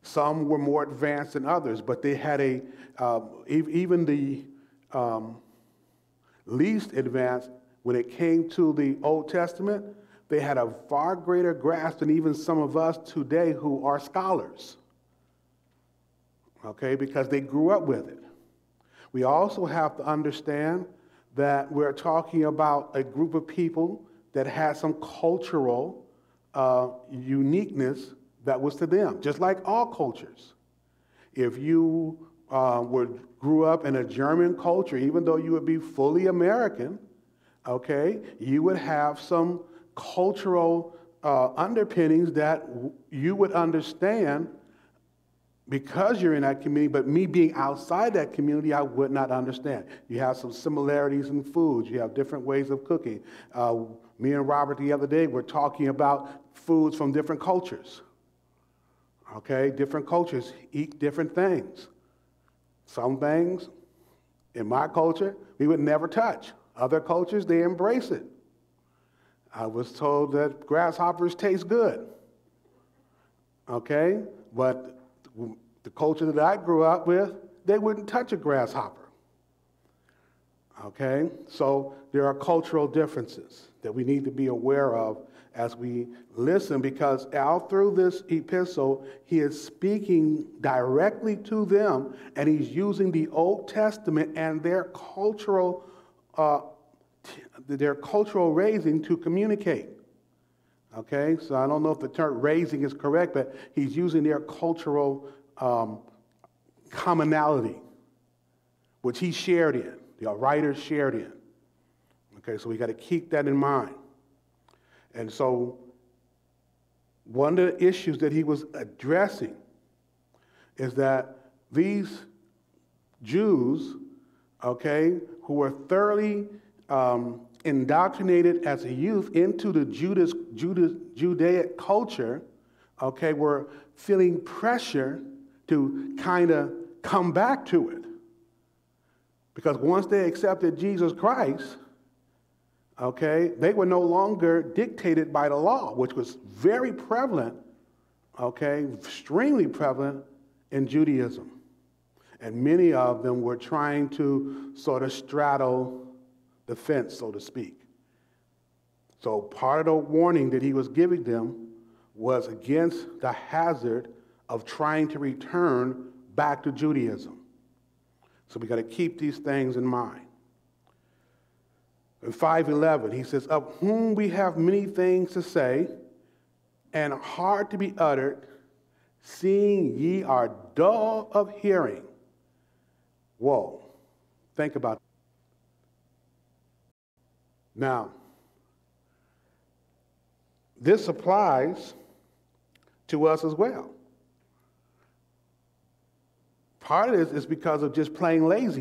Some were more advanced than others, but they had even the least advanced, when it came to the Old Testament, they had a far greater grasp than even some of us today who are scholars, okay, because they grew up with it. We also have to understand that we're talking about a group of people that had some cultural uniqueness that was to them, just like all cultures. If you grew up in a German culture, even though you would be fully American, okay, you would have some cultural underpinnings that you would understand because you're in that community, but me being outside that community, I would not understand. You have some similarities in foods. You have different ways of cooking. Me and Robert the other day were talking about foods from different cultures. Okay, different cultures eat different things. Some things in my culture we would never touch. Other cultures, they embrace it. I was told that grasshoppers taste good. Okay, but the culture that I grew up with, they wouldn't touch a grasshopper. Okay, so there are cultural differences that we need to be aware of as we listen, because all through this epistle, he is speaking directly to them, and he's using the Old Testament and their cultural raising to communicate. Okay, so I don't know if the term raising is correct, but he's using their cultural commonality, which he shared in, the writers shared in. Okay, so we got to keep that in mind. And so one of the issues that he was addressing is that these Jews, okay, who were thoroughly indoctrinated as a youth into the Judaic culture, okay, were feeling pressure to kind of come back to it. Because once they accepted Jesus Christ, okay, they were no longer dictated by the law, which was very prevalent, okay, extremely prevalent in Judaism. And many of them were trying to sort of straddle the fence, so to speak. So part of the warning that he was giving them was against the hazard of trying to return back to Judaism. So we got to keep these things in mind. In 5:11, he says, of whom we have many things to say and hard to be uttered, seeing ye are dull of hearing. Whoa, think about that. Now, this applies to us as well. Part of this is because of just plain laziness.